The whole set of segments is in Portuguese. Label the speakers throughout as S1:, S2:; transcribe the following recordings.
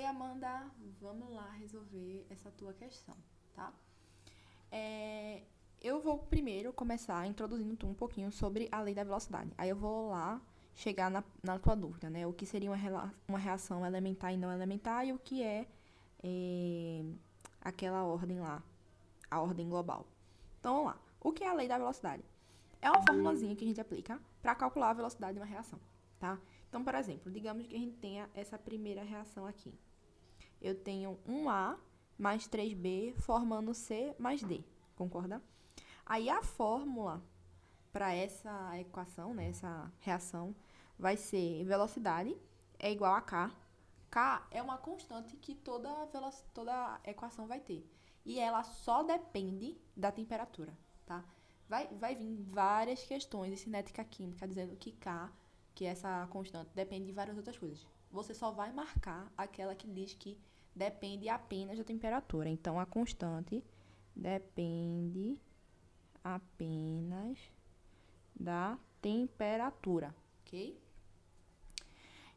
S1: Amanda, vamos lá resolver essa tua questão, tá? Eu vou primeiro começar introduzindo tu um pouquinho sobre a lei da velocidade. Aí eu vou lá chegar na tua dúvida, né? O que seria uma reação elementar e não elementar e o que é aquela ordem lá, a ordem global. Então, vamos lá. O que é a lei da velocidade? É uma formulazinha que a gente aplica para calcular a velocidade de uma reação, tá? Então, por exemplo, digamos que a gente tenha essa primeira reação aqui. Eu tenho 1A mais 3B formando C mais D, concorda? Aí a fórmula para essa equação, né, essa reação, vai ser velocidade é igual a K. K é uma constante que toda equação vai ter. E ela só depende da temperatura, tá? Vai vir várias questões de cinética química dizendo que K, que é essa constante, depende de várias outras coisas. Você só vai marcar aquela que diz que depende apenas da temperatura. Então, a constante depende apenas da temperatura, ok?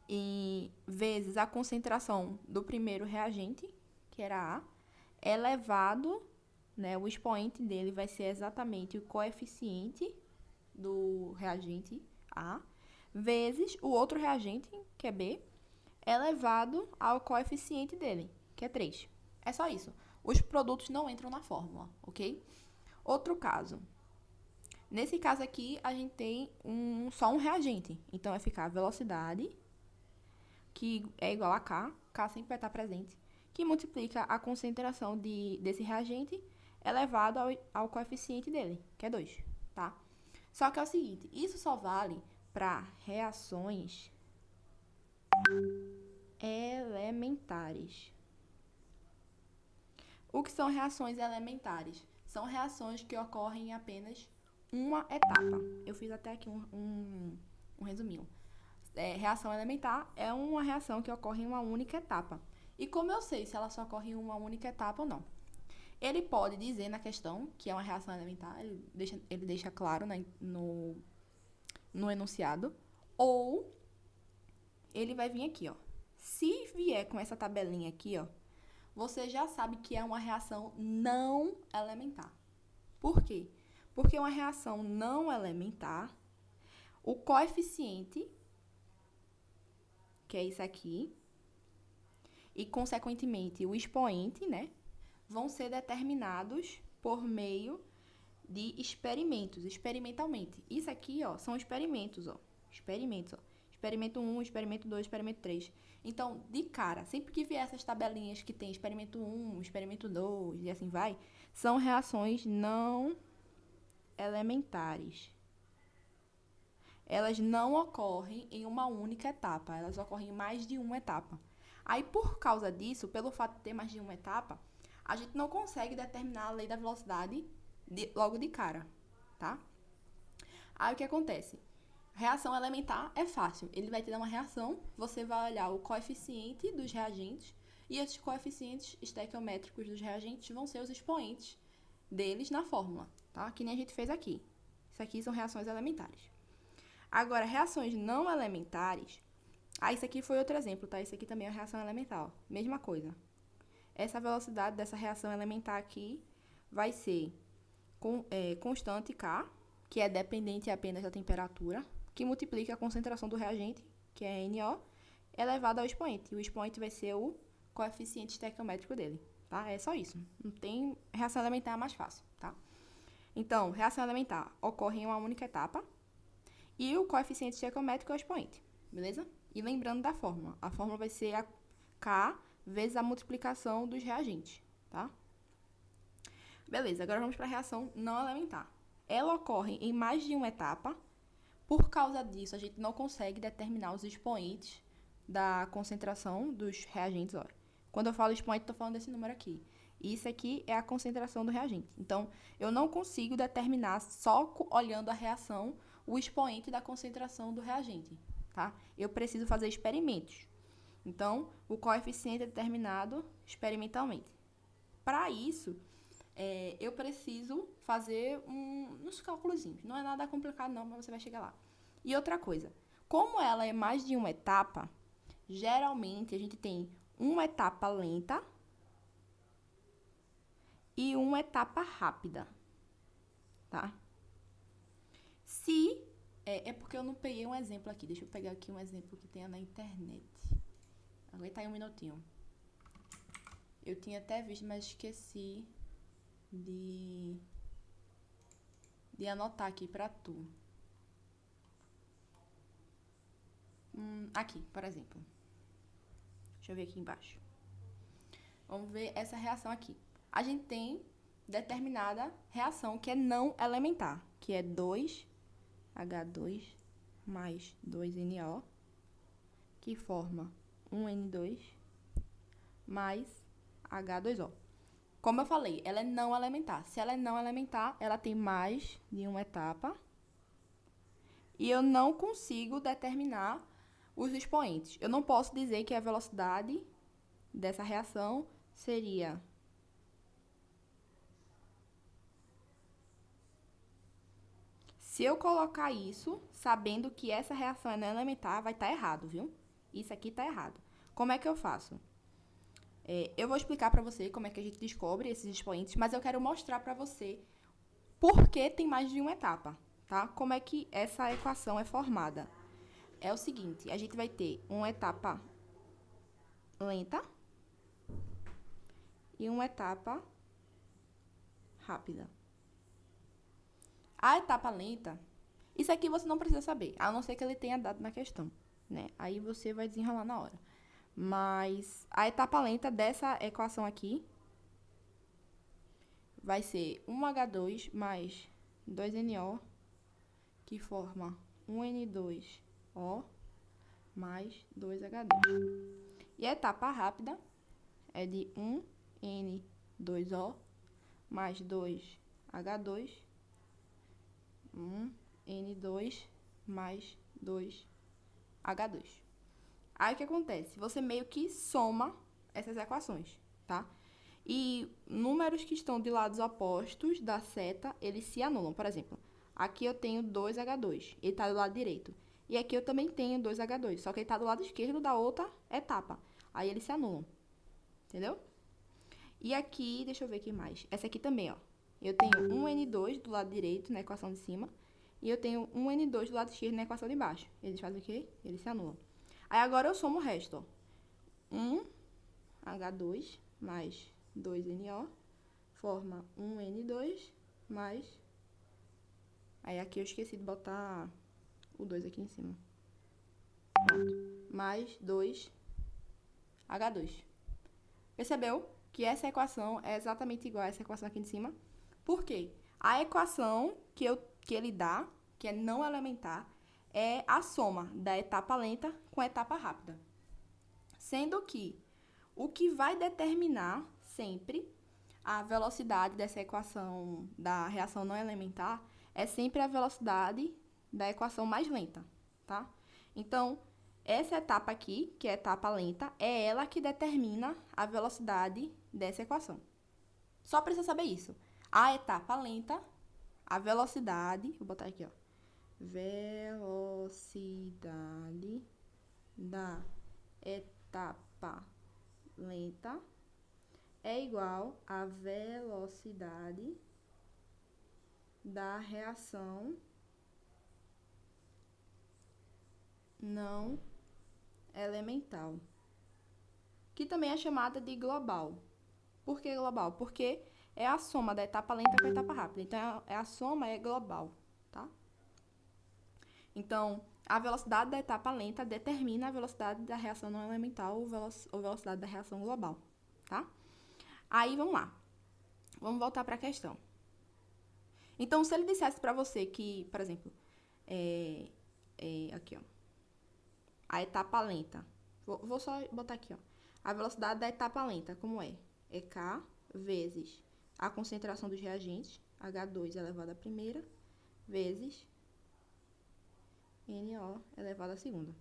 S1: E vezes a concentração do primeiro reagente, que era A, elevado, né, o expoente dele vai ser exatamente o coeficiente do reagente A, vezes o outro reagente, que é B, elevado ao coeficiente dele, que é 3. É só isso. Os produtos não entram na fórmula, ok? Outro caso. Nesse caso aqui, a gente tem só um reagente. Então, vai ficar a velocidade, que é igual a K. K sempre vai estar presente. Que multiplica a concentração desse reagente elevado ao coeficiente dele, que é 2, tá? Só que é o seguinte, isso só vale para reações elementares. O que são reações elementares? São reações que ocorrem em apenas uma etapa. Eu fiz até aqui um resuminho. Reação elementar é uma reação que ocorre em uma única etapa. E como eu sei se ela só ocorre em uma única etapa ou não? Ele pode dizer na questão que é uma reação elementar, ele deixa claro no enunciado, ou ele vai vir aqui, ó. Se vier com essa tabelinha aqui, ó, você já sabe que é uma reação não elementar. Por quê? Porque uma reação não elementar, o coeficiente, que é isso aqui, e, consequentemente, o expoente, né, vão ser determinados por meio de experimentos, experimentalmente. Isso aqui, ó, são experimentos, ó. Experimentos, ó. Experimento 1, experimento 2, experimento 3. Então, de cara, sempre que vier essas tabelinhas que tem experimento 1, experimento 2 e assim vai, são reações não elementares. Elas não ocorrem em uma única etapa, elas ocorrem em mais de uma etapa. Aí, por causa disso, pelo fato de ter mais de uma etapa, a gente não consegue determinar a lei da velocidade logo de cara, tá? Aí, o que acontece? Reação elementar é fácil. Ele vai te dar uma reação, você vai olhar o coeficiente dos reagentes, e esses coeficientes estequiométricos dos reagentes vão ser os expoentes deles na fórmula, tá? Que nem a gente fez aqui. Isso aqui são reações elementares. Agora, reações não elementares. Isso aqui foi outro exemplo, tá? Isso aqui também é uma reação elementar. Mesma coisa. Essa velocidade dessa reação elementar aqui vai ser constante K, que é dependente apenas da temperatura, que multiplica a concentração do reagente, que é NO, elevado ao expoente. E o expoente vai ser o coeficiente estequiométrico dele, tá? É só isso. Não tem reação elementar mais fácil, tá? Então, reação elementar ocorre em uma única etapa, e o coeficiente estequiométrico é o expoente, beleza? E lembrando da fórmula. A fórmula vai ser a K vezes a multiplicação dos reagentes, tá? Beleza, agora vamos para a reação não elementar. Ela ocorre em mais de uma etapa. Por causa disso, a gente não consegue determinar os expoentes da concentração dos reagentes. Olha. Quando eu falo expoente, estou falando desse número aqui. Isso aqui é a concentração do reagente. Então, eu não consigo determinar só olhando a reação o expoente da concentração do reagente, tá? Eu preciso fazer experimentos. Então, o coeficiente é determinado experimentalmente. Para isso, eu preciso fazer uns cálculos. Não é nada complicado não, mas você vai chegar lá. E outra coisa, como ela é mais de uma etapa, geralmente a gente tem uma etapa lenta e uma etapa rápida, tá? Se... É porque eu não peguei um exemplo aqui. Deixa eu pegar aqui um exemplo que tenha na internet. Aguenta aí um minutinho. Eu tinha até visto, mas esqueci de anotar aqui pra tu. Aqui, por exemplo. Deixa eu ver aqui embaixo. Vamos ver essa reação aqui. A gente tem determinada reação que é não elementar, que é 2H2 mais 2NO, que forma 1N2 mais H2O. Como eu falei, ela é não elementar. Se ela é não elementar, ela tem mais de uma etapa. E eu não consigo determinar os expoentes. Eu não posso dizer que a velocidade dessa reação seria se eu colocar isso, sabendo que essa reação é não elementar, vai estar errado, viu? Isso aqui está errado. Como é que eu faço? Eu vou explicar para você como é que a gente descobre esses expoentes, mas eu quero mostrar para você por que tem mais de uma etapa, tá? Como é que essa equação é formada? É o seguinte, a gente vai ter uma etapa lenta e uma etapa rápida. A etapa lenta, isso aqui você não precisa saber, a não ser que ele tenha dado na questão, né? Aí você vai desenrolar na hora. Mas a etapa lenta dessa equação aqui vai ser 1H2 mais 2NO, que forma 1N2O mais 2H2. E a etapa rápida é de 1N2O mais 2H2, 1N2 mais 2H2. Aí o que acontece? Você meio que soma essas equações, tá? E números que estão de lados opostos da seta, eles se anulam. Por exemplo, aqui eu tenho 2H2, ele está do lado direito. E aqui eu também tenho 2H2, só que ele está do lado esquerdo da outra etapa. Aí eles se anulam, entendeu? E aqui, deixa eu ver aqui mais. Essa aqui também, ó. Eu tenho 1N2 do lado direito na equação de cima. E eu tenho 1N2 do lado esquerdo na equação de baixo. Eles fazem o quê? Eles se anulam. Aí agora eu somo o resto, ó. 1H2 mais 2NO forma 1N2 mais... Aí aqui eu esqueci de botar o 2 aqui em cima. Pronto. Mais 2H2. Percebeu que essa equação é exatamente igual a essa equação aqui em cima? Por quê? A equação que ele dá, que é não elementar, é a soma da etapa lenta com a etapa rápida. Sendo que o que vai determinar sempre a velocidade dessa equação da reação não elementar é sempre a velocidade da equação mais lenta, tá? Então, essa etapa aqui, que é a etapa lenta, é ela que determina a velocidade dessa equação. Só precisa saber isso. A etapa lenta, a velocidade, vou botar aqui, ó. Velocidade da etapa lenta é igual à velocidade da reação não elemental, que também é chamada de global. Por que global? Porque é a soma da etapa lenta com a etapa rápida. Então, a soma é global, tá? Então, a velocidade da etapa lenta determina a velocidade da reação não elemental ou velocidade da reação global, tá? Aí, vamos lá. Vamos voltar para a questão. Então, se ele dissesse para você que, por exemplo, aqui, ó, a etapa lenta, vou só botar aqui, ó, a velocidade da etapa lenta, como é? É K vezes a concentração dos reagentes, H2 elevado à primeira, vezes NO elevado à segunda.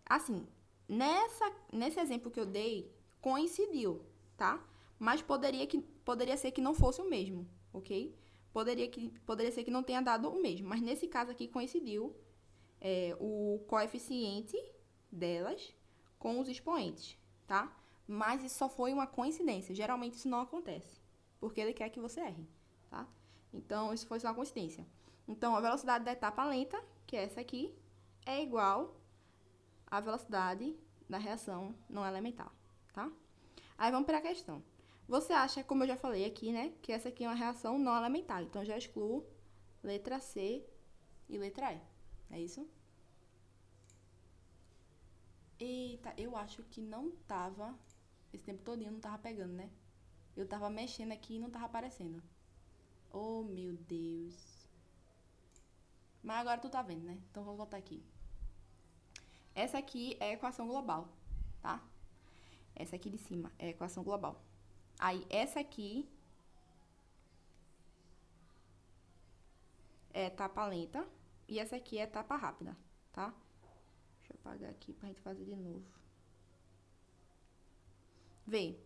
S1: Assim, nesse exemplo que eu dei, coincidiu, tá? Mas poderia ser que não fosse o mesmo, ok? Poderia ser que não tenha dado o mesmo, mas nesse caso aqui coincidiu o coeficiente delas com os expoentes, tá? Mas isso só foi uma coincidência. Geralmente isso não acontece, porque ele quer que você erre, tá? Então, isso foi só uma coincidência. Então, a velocidade da etapa lenta, que é essa aqui, é igual à velocidade da reação não elementar, tá? Aí vamos para a questão. Você acha, como eu já falei aqui, né, que essa aqui é uma reação não elementar. Então, já excluo letra C e letra E. É isso? Eita, eu acho que não tava, esse tempo todinho não tava pegando, né? Eu tava mexendo aqui e não tava aparecendo. Oh, meu Deus. Mas agora tu tá vendo, né? Então, vou voltar aqui. Essa aqui é a equação global, tá? Essa aqui de cima é a equação global. Aí, essa aqui é etapa lenta e essa aqui é etapa rápida, tá? Deixa eu apagar aqui pra gente fazer de novo. Vê,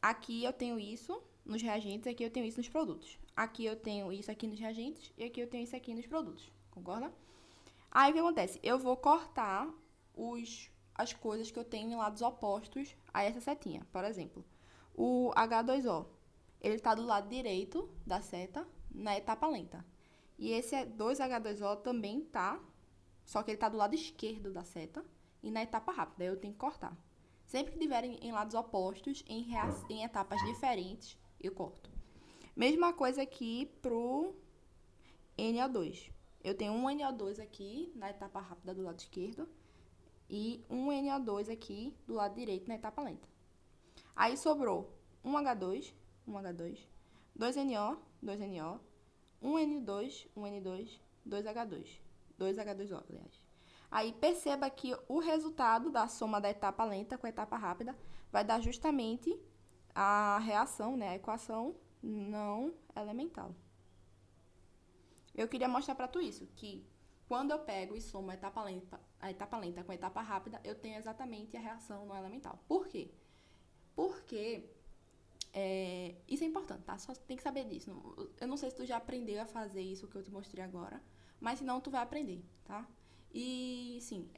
S1: aqui eu tenho isso nos reagentes, aqui eu tenho isso nos produtos. Aqui eu tenho isso aqui nos reagentes e aqui eu tenho isso aqui nos produtos, concorda? Aí, o que acontece? Eu vou cortar as coisas que eu tenho em lados opostos a essa setinha. Por exemplo, o H2O, ele está do lado direito da seta na etapa lenta. E esse 2H2O também tá, só que ele está do lado esquerdo da seta e na etapa rápida. Eu tenho que cortar. Sempre que tiverem em lados opostos, em etapas diferentes, eu corto. Mesma coisa aqui pro NO2. Eu tenho um NO2 aqui na etapa rápida do lado esquerdo e um NO2 aqui do lado direito na etapa lenta. Aí sobrou um H2, 2NO, 2NO, um N2, 2H2, 2H2O, aliás. Aí perceba que o resultado da soma da etapa lenta com a etapa rápida vai dar justamente a reação, né, a equação não elemental. Eu queria mostrar pra tu isso, que quando eu pego e somo a etapa lenta com a etapa rápida, eu tenho exatamente a reação não elemental. Por quê? Porque isso é importante, tá? Só tem que saber disso. Eu não sei se tu já aprendeu a fazer isso que eu te mostrei agora, mas se não, tu vai aprender, tá? E, sim,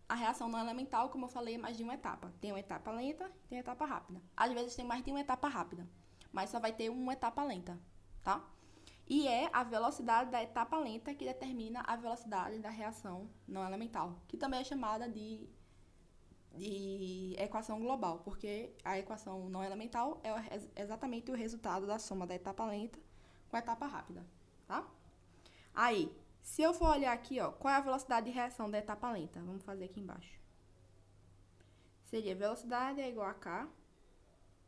S1: a reação não elemental, como eu falei, é mais de uma etapa. Tem uma etapa lenta e tem uma etapa rápida. Às vezes tem mais de uma etapa rápida, mas só vai ter uma etapa lenta, tá? E é a velocidade da etapa lenta que determina a velocidade da reação não elemental, que também é chamada de equação global, porque a equação não elemental é exatamente o resultado da soma da etapa lenta com a etapa rápida, tá? Aí, se eu for olhar aqui, ó, qual é a velocidade de reação da etapa lenta? Vamos fazer aqui embaixo. Seria velocidade é igual a K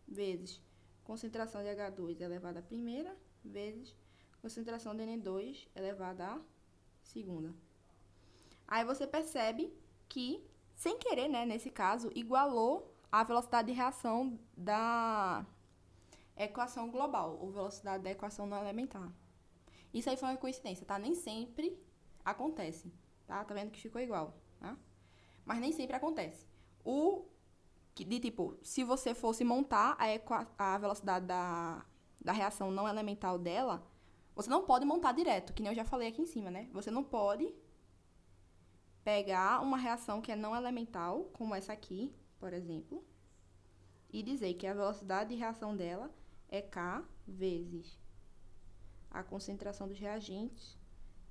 S1: vezes concentração de H2 elevado à primeira vezes concentração de N2 elevada à segunda. Aí você percebe que, sem querer, né, nesse caso, igualou a velocidade de reação da equação global, ou velocidade da equação não elementar. Isso aí foi uma coincidência, tá? Nem sempre acontece, tá? Tá vendo que ficou igual, tá? Mas nem sempre acontece. Tipo, se você fosse montar a velocidade da reação não elemental dela, você não pode montar direto, que nem eu já falei aqui em cima, né? Você não pode pegar uma reação que é não elemental, como essa aqui, por exemplo, e dizer que a velocidade de reação dela é K vezes a concentração dos reagentes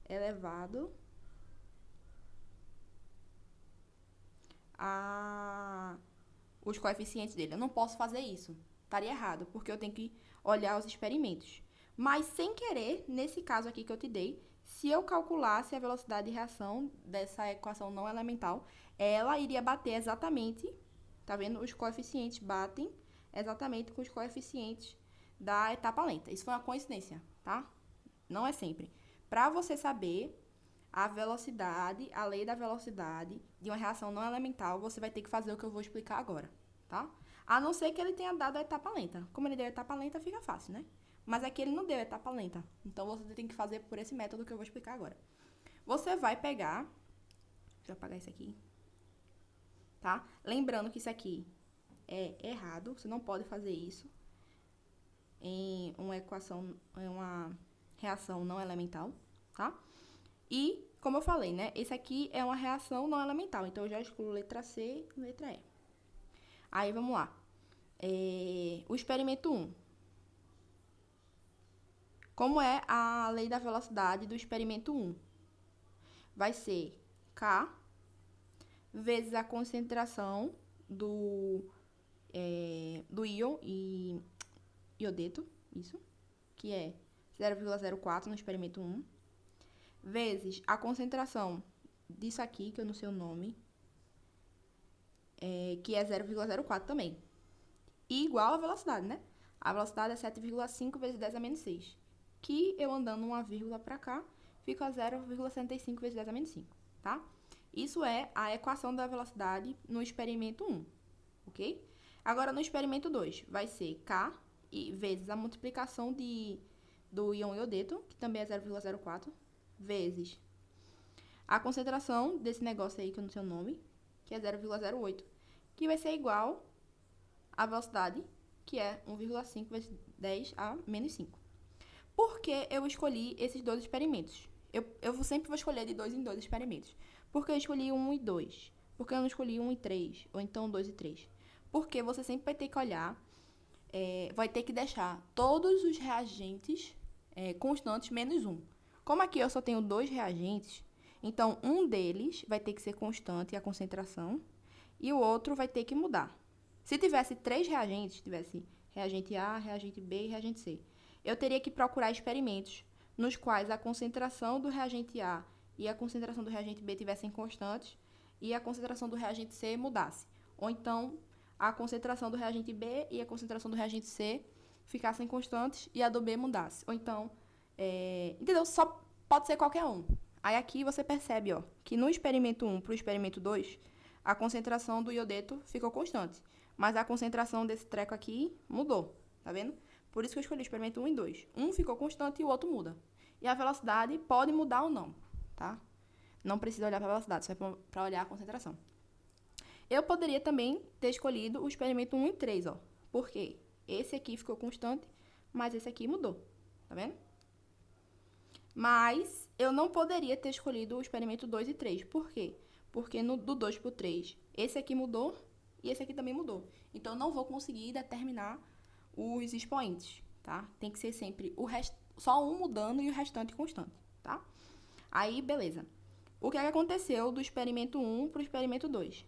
S1: elevado a os coeficientes dele. Eu não posso fazer isso. Estaria errado, porque eu tenho que olhar os experimentos. Mas, sem querer, nesse caso aqui que eu te dei, se eu calculasse a velocidade de reação dessa equação não elemental, ela iria bater exatamente, tá vendo? Os coeficientes batem exatamente com os coeficientes da etapa lenta. Isso foi uma coincidência, tá? Não é sempre. Para você saber a velocidade, a lei da velocidade de uma reação não elemental, você vai ter que fazer o que eu vou explicar agora, tá? A não ser que ele tenha dado a etapa lenta. Como ele deu a etapa lenta, fica fácil, né? Mas aqui ele não deu a etapa lenta. Então, você tem que fazer por esse método que eu vou explicar agora. Você vai pegar... Deixa eu apagar isso aqui. Tá? Lembrando que isso aqui é errado. Você não pode fazer isso em uma reação não elemental, tá? E Como eu falei, né? Esse aqui é uma reação não elemental. Então, eu já excluo letra C e letra E. Aí, vamos lá. O experimento 1. Como é a lei da velocidade do experimento 1? Vai ser K vezes a concentração do íon e iodeto, isso, que é 0,04 no experimento 1, vezes a concentração disso aqui, que eu não sei o nome, que é 0,04 também. E igual a velocidade, né? A velocidade é 7,5 vezes 10 a menos 6. Que eu andando uma vírgula para cá, fica 0,75 vezes 10 a menos 5, tá? Isso é a equação da velocidade no experimento 1, ok? Agora, no experimento 2, vai ser K vezes a multiplicação do íon iodeto, que também é 0,04, vezes a concentração desse negócio aí, que eu não sei o nome, que é 0,08, que vai ser igual à velocidade, que é 1,5 vezes 10 a menos 5. Por que eu escolhi esses dois experimentos? Eu sempre vou escolher de 2 em 2 experimentos. Por que eu escolhi 1 e 2? Por que eu não escolhi 1 e 3? Ou então 2 e 3? Porque você sempre vai ter que olhar, vai ter que deixar todos os reagentes constantes menos 1. Como aqui eu só tenho 2 reagentes, então um deles vai ter que ser constante, a concentração, e o outro vai ter que mudar. Se tivesse 3 reagentes, tivesse reagente A, reagente B e reagente C, eu teria que procurar experimentos nos quais a concentração do reagente A e a concentração do reagente B tivessem constantes e a concentração do reagente C mudasse. Ou então, a concentração do reagente B e a concentração do reagente C ficassem constantes e a do B mudasse. Ou então, entendeu? Só pode ser qualquer um. Aí aqui você percebe, ó, que no experimento 1 para o experimento 2, a concentração do iodeto ficou constante. Mas a concentração desse treco aqui mudou, tá vendo? Por isso que eu escolhi o experimento 1 e 2. Um ficou constante e o outro muda. E a velocidade pode mudar ou não, tá? Não precisa olhar para a velocidade, só é para olhar a concentração. Eu poderia também ter escolhido o experimento 1 e 3, ó. Por quê? Esse aqui ficou constante, mas esse aqui mudou, tá vendo? Mas eu não poderia ter escolhido o experimento 2 e 3. Por quê? Porque do 2 para o 3, esse aqui mudou e esse aqui também mudou. Então, eu não vou conseguir determinar os expoentes, tá? Tem que ser sempre só um mudando e o restante constante, tá? Aí, beleza. O que é que aconteceu do experimento 1 para o experimento 2?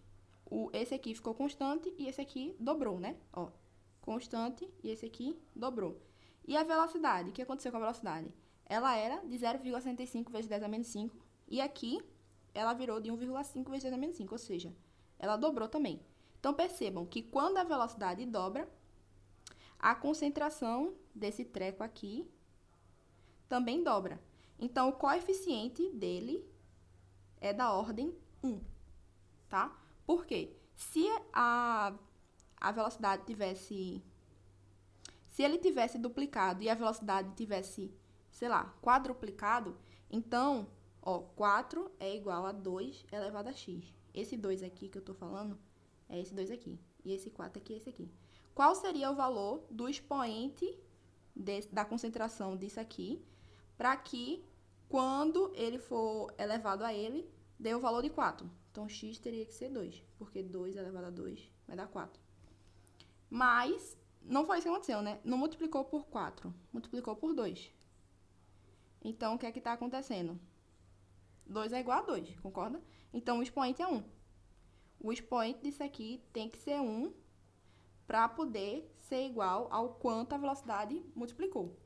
S1: Esse aqui ficou constante e esse aqui dobrou, né? Ó, constante e esse aqui dobrou. E a velocidade? O que aconteceu com a velocidade? Ela era de 0,65 vezes 10 a menos 5 e aqui ela virou de 1,5 vezes 10 a menos 5, ou seja, ela dobrou também. Então, percebam que quando a velocidade dobra, a concentração desse treco aqui também dobra. Então, o coeficiente dele é da ordem 1, tá? Por quê? Se a velocidade tivesse... Se ele tivesse duplicado e a velocidade tivesse, sei lá, quadruplicado, então, ó, 4 é igual a 2 elevado a x. Esse 2 aqui que eu tô falando é esse 2 aqui. E esse 4 aqui é esse aqui. Qual seria o valor do expoente da concentração disso aqui, para que, quando ele for elevado a ele, dê o valor de 4. Então, x teria que ser 2, porque 2 elevado a 2 vai dar 4. Mas, não foi isso que aconteceu, né? Não multiplicou por 4, multiplicou por 2. Então, o que é que está acontecendo? 2 é igual a 2, concorda? Então, o expoente é 1. O expoente disso aqui tem que ser 1 para poder ser igual ao quanto a velocidade multiplicou.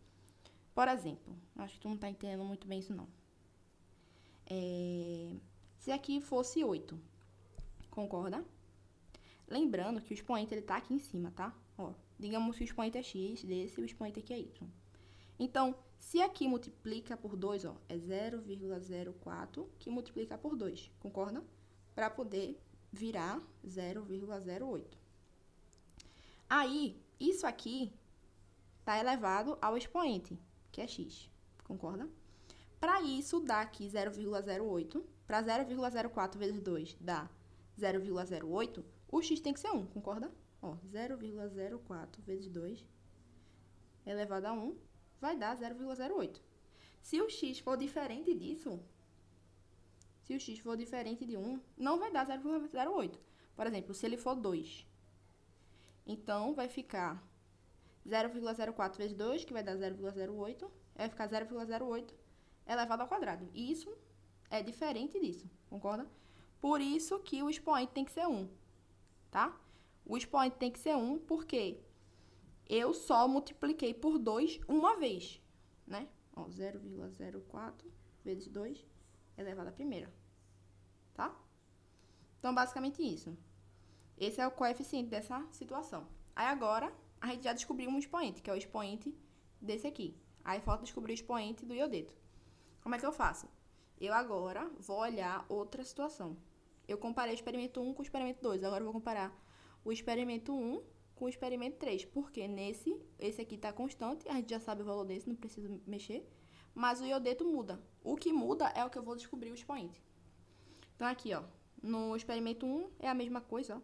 S1: Por exemplo, acho que tu não está entendendo muito bem isso, não. Se aqui fosse 8, concorda? Lembrando que o expoente ele tá aqui em cima, tá? Ó, digamos que o expoente é x, desse, o expoente aqui é y. Então, se aqui multiplica por 2, ó, é 0,04 que multiplica por 2, concorda? Para poder virar 0,08. Aí, isso aqui está elevado ao expoente, que é x, concorda? Para isso, dá aqui 0,08. Para 0,04 vezes 2 dá 0,08. O x tem que ser 1, concorda? Ó, 0,04 vezes 2 elevado a 1 vai dar 0,08. Se o x for diferente disso, Se o x for diferente de 1, não vai dar 0,08. Por exemplo, se ele for 2. Então, vai ficar 0,04 vezes 2, que vai dar 0,08. Vai ficar 0,08 elevado ao quadrado. E isso é diferente disso, concorda? Por isso que o expoente tem que ser 1, tá? O expoente tem que ser 1 porque eu só multipliquei por 2 uma vez, né? Ó, 0,04 vezes 2 elevado à primeira, tá? Então, basicamente isso. Esse é o coeficiente dessa situação. Aí agora, a gente já descobriu um expoente, que é o expoente desse aqui. Aí falta descobrir o expoente do iodeto. Como é que eu faço? Eu agora vou olhar outra situação. Eu comparei o experimento 1 com o experimento 2. Agora eu vou comparar o experimento 1 com o experimento 3. Porque esse aqui está constante, a gente já sabe o valor desse, não precisa mexer. Mas o iodeto muda. O que muda é o que eu vou descobrir o expoente. Então, aqui, ó, no experimento 1 é a mesma coisa, ó.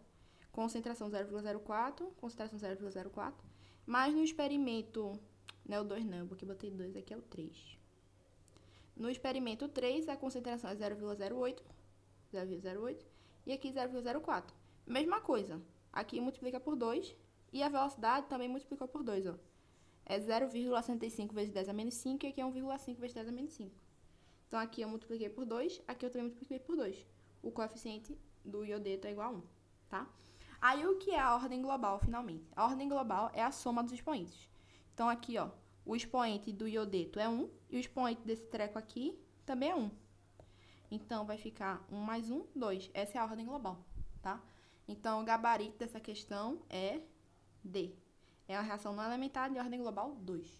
S1: Concentração 0,04, concentração 0,04. Mas no experimento, não é o 2 não, porque eu botei 2, aqui é o 3. No experimento 3, a concentração é 0,08, e aqui 0,04. Mesma coisa, aqui multiplica por 2, e a velocidade também multiplicou por 2, ó. É 0,65 vezes 10 a menos 5, e aqui é 1,5 vezes 10 a menos 5. Então, aqui eu multipliquei por 2, aqui eu também multipliquei por 2. O coeficiente do iodeto é igual a 1, tá? Aí, o que é a ordem global, finalmente? A ordem global é a soma dos expoentes. Então, aqui, ó, o expoente do iodeto é 1, e o expoente desse treco aqui também é 1. Então, vai ficar 1 mais 1, 2. Essa é a ordem global, tá? Então, o gabarito dessa questão é D. É a reação não elementar de ordem global 2.